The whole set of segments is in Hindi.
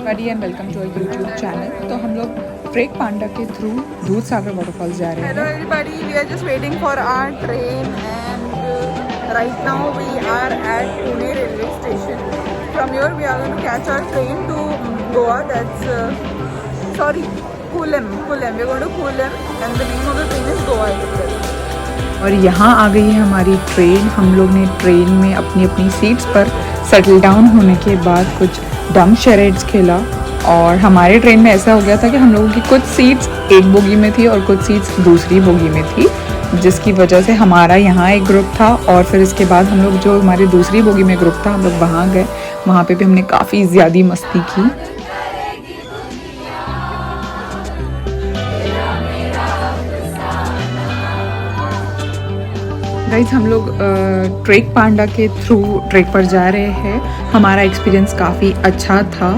buddy and welcome to our YouTube channel. तो हम लोग ट्रेक पांडा के थ्रू दूध सागर वाटरफॉल्स जा रहे हैं. Hello everybody, we are just waiting for our train and right now we are at Pune railway station. From here we are going to catch our train to Goa. That's Kulem. We are going to Kulem and the name of the train is Goa Express. और यहाँ आ गई है हमारी ट्रेन. हम लोग ने ट्रेन में अपनी अपनी सीट्स पर सेटल डाउन होने के बाद कुछ डम शरेड्स खेला और हमारे ट्रेन में ऐसा हो गया था कि हम लोगों की कुछ सीट्स एक बोगी में थी और कुछ सीट्स दूसरी बोगी में थी, जिसकी वजह से हमारा यहाँ एक ग्रुप था और फिर इसके बाद हम लोग जो हमारी दूसरी बोगी में ग्रुप था हम लोग वहाँ गए. वहाँ पे भी हमने काफ़ी ज़्यादा मस्ती की. गाइस हम लोग ट्रेक पांडा के थ्रू ट्रेक पर जा रहे हैं. हमारा एक्सपीरियंस काफ़ी अच्छा था.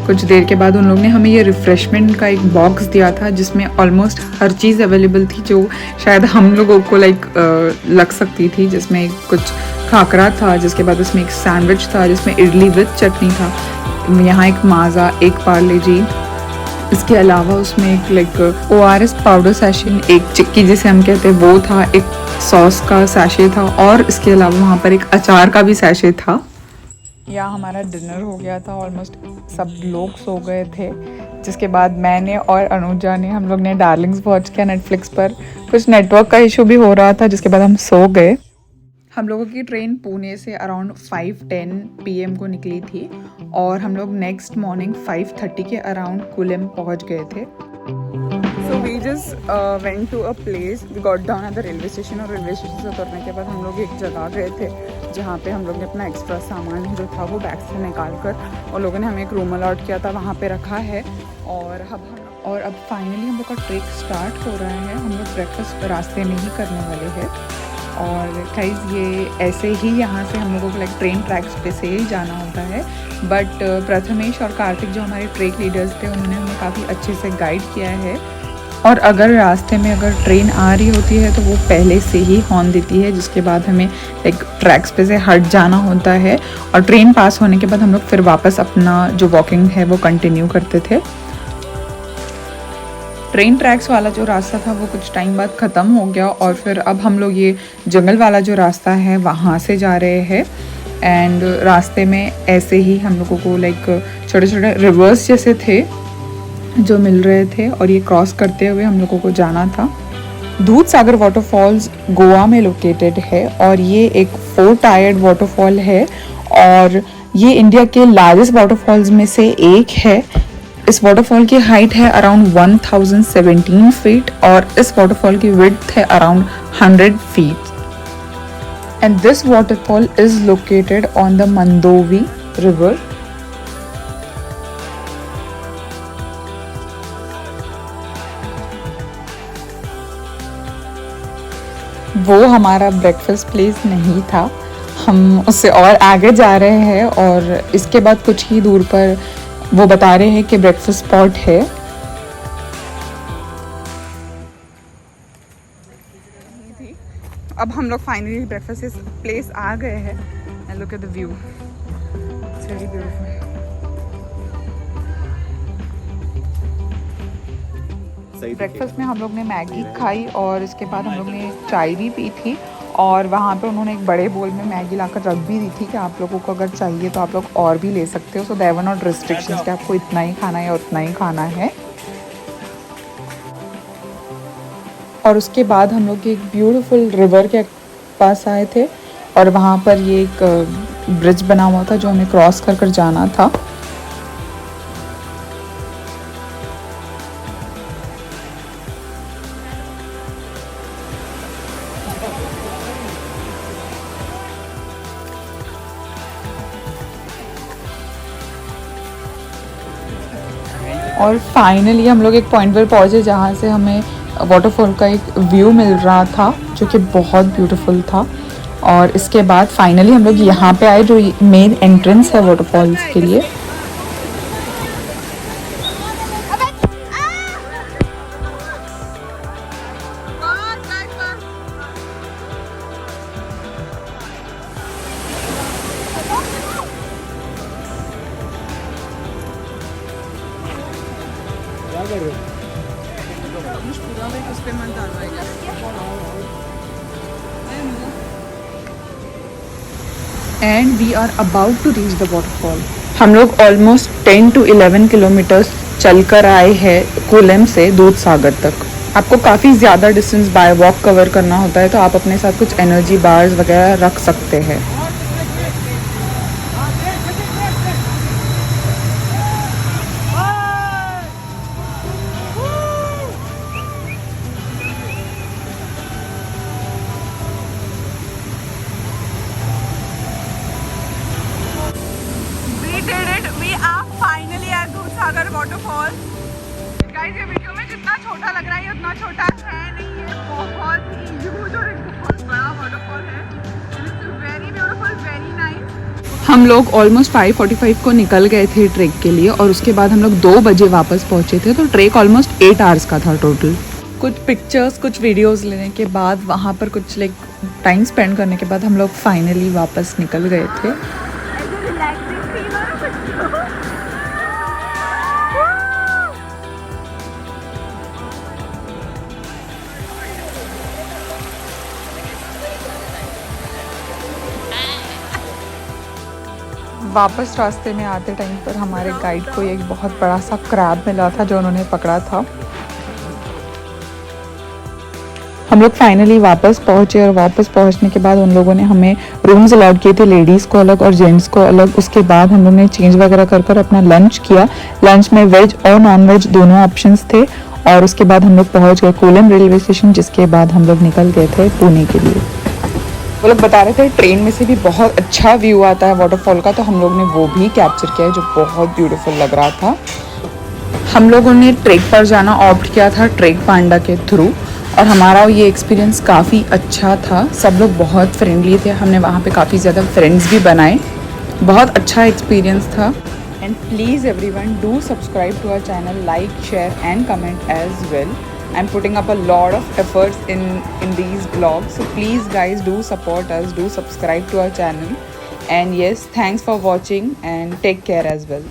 कुछ देर के बाद उन लोगों ने हमें ये रिफ़्रेशमेंट का एक बॉक्स दिया था जिसमें ऑलमोस्ट हर चीज़ अवेलेबल थी जो शायद हम लोगों को लग सकती थी. जिसमें कुछ खाकरा था, जिसके बाद उसमें एक सैंडविच था जिसमें इडली विद चटनी था, यहाँ एक माज़ा, एक पार्ले जी. इसके अलावा उसमें एक ORS पाउडर सैशे, एक चिक्की जिसे हम कहते हैं वो था, एक सॉस का सैशे था और इसके अलावा वहाँ पर एक अचार का भी सैशे था. यहाँ हमारा डिनर हो गया था. ऑलमोस्ट सब लोग सो गए थे, जिसके बाद मैंने और अनुजा ने हम लोग ने डार्लिंग्स वॉच किया नेटफ्लिक्स पर. कुछ नेटवर्क का इशू भी हो रहा था जिसके बाद हम सो गए. हम लोगों की ट्रेन पुणे से अराउंड 5:10 PM को निकली थी और हम लोग नेक्स्ट मॉर्निंग 5:30 के अराउंड कुलेम पहुंच गए थे. So we just went to a place, we got down at the railway station और रेलवे स्टेशन से उतरने के बाद हम लोग एक जगह गए थे जहाँ पे हम लोग ने अपना एक्स्ट्रा सामान जो था वो बैग से निकाल कर और लोगों ने हमें एक रूम अलॉट किया था, वहाँ पे रखा है. और अब फाइनली हम लोग का ट्रेक स्टार्ट हो रहा है. हम लोग ब्रेकफास्ट रास्ते में ही करने वाले हैं और गाइस ये ऐसे ही यहाँ से हम लोगों को ट्रेन ट्रैक्स पे से ही जाना होता है. बट प्रथमेश और कार्तिक जो हमारे ट्रेक लीडर्स थे उन्होंने हमें काफ़ी अच्छे से गाइड किया है. और अगर रास्ते में अगर ट्रेन आ रही होती है तो वो पहले से ही हॉर्न देती है, जिसके बाद हमें ट्रैक्स पे से हट जाना होता है और ट्रेन पास होने के बाद हम लोग फिर वापस अपना जो वॉकिंग है वो कंटिन्यू करते थे. ट्रेन ट्रैक्स वाला जो रास्ता था वो कुछ टाइम बाद ख़त्म हो गया और फिर अब हम लोग ये जंगल वाला जो रास्ता है वहाँ से जा रहे हैं. एंड रास्ते में ऐसे ही हम लोगों को छोटे छोटे रिवर्स जैसे थे जो मिल रहे थे और ये क्रॉस करते हुए हम लोगों को जाना था. दूध सागर वाटरफॉल्स गोवा में लोकेटेड है और ये एक 4 टायर्ड वाटरफॉल है और ये इंडिया के लार्जेस्ट वाटरफॉल्स में से एक है. इस वाटरफॉल की हाइट है अराउंड 1017 फीट और इस वाटरफॉल की विड्थ है around 100 feet. And this waterfall is located on the Mandovi river. वो हमारा ब्रेकफास्ट प्लेस नहीं था, हम उससे और आगे जा रहे हैं और इसके बाद कुछ ही दूर पर वो बता रहे हैं कि ब्रेकफास्ट स्पॉट है. अब हम लोग फाइनली ब्रेकफास्ट प्लेस आ गए हैं and look at the view, it's very beautiful. Breakfast में हम लोग ने मैगी खाई और इसके बाद हम लोग ने चाय भी पी थी और वहाँ पे उन्होंने एक बड़े बोल में मैगी लाकर रख भी दी थी कि आप लोगों को अगर चाहिए तो आप लोग और भी ले सकते हो. So there were not restrictions कि आपको इतना ही खाना है या उतना ही खाना है. और उसके बाद हम लोग एक ब्यूटीफुल रिवर के पास आए थे और वहाँ पर ये एक ब्रिज बना हुआ था जो हमें क्रॉस कर कर जाना था. और फाइनली हम लोग एक पॉइंट पर पहुँचे जहाँ से हमें वाटरफॉल का एक व्यू मिल रहा था जो कि बहुत ब्यूटीफुल था. और इसके बाद फाइनली हम लोग यहाँ पे आए जो मेन एंट्रेंस है वाटरफॉल्स के लिए. And we are about to reach the waterfall. हम लोग ऑलमोस्ट 10 to 11 किलोमीटर्स चल कर आए हैं कोलम से दूध सागर तक। आपको काफ़ी ज़्यादा डिस्टेंस बाय वॉक कवर करना होता है, तो आप अपने साथ कुछ एनर्जी बार्स वगैरह रख सकते हैं। दूधसागर वाटरफॉल। गाइस ये वीडियो में जितना छोटा लग रहा है ये उतना छोटा है नहीं, ये बहुत ही ह्यूज और एक बहुत बड़ा वाटरफॉल है। It's very beautiful, very nice. हम लोग ऑलमोस्ट 5:45 को निकल गए थे ट्रेक के लिए और उसके बाद हम लोग 2 बजे वापस पहुंचे थे, तो ट्रेक ऑलमोस्ट 8 आवर्स का था टोटल। कुछ पिक्चर्स, कुछ वीडियोस लेने के बाद वहाँ पर कुछ टाइम स्पेंड करने के बाद हम लोग फाइनली वापस निकल गए थे। वापस रास्ते में आते टाइम पर हमारे गाइड को एक बहुत बड़ा सा क्रैब मिला था जो उन्होंने पकड़ा था। हम लोग फाइनली वापस पहुंचे और वापस पहुंचने के बाद उन लोगों ने हमें रूम्स अलाउड किए थे, लेडीज़ को अलग और जेंट्स को अलग। उसके बाद हम लोग ने चेंज वगैरह कर अपना लंच किया। लंच में वेज और नॉन वेज दोनों ऑप्शंस थे और उसके बाद हम लोग पहुँच गए कोलम रेलवे स्टेशन, जिसके बाद हम लोग निकल गए थे पुणे के लिए। वो लोग बता रहे थे ट्रेन में से भी बहुत अच्छा व्यू आता है वाटरफॉल का, तो हम लोग ने वो भी कैप्चर किया है जो बहुत ब्यूटीफुल लग रहा था। हम लोगों ने ट्रेक पर जाना ऑप्ट किया था ट्रेक पांडा के थ्रू और हमारा ये एक्सपीरियंस काफ़ी अच्छा था। सब लोग बहुत फ्रेंडली थे, हमने वहाँ पे काफ़ी ज़्यादा फ्रेंड्स भी बनाए। बहुत अच्छा एक्सपीरियंस था। And please everyone do subscribe to our channel, like, share and comment as well. I'm putting up a lot of efforts in these vlogs, so please guys do support us, do subscribe to our channel, and yes, thanks for watching and take care as well.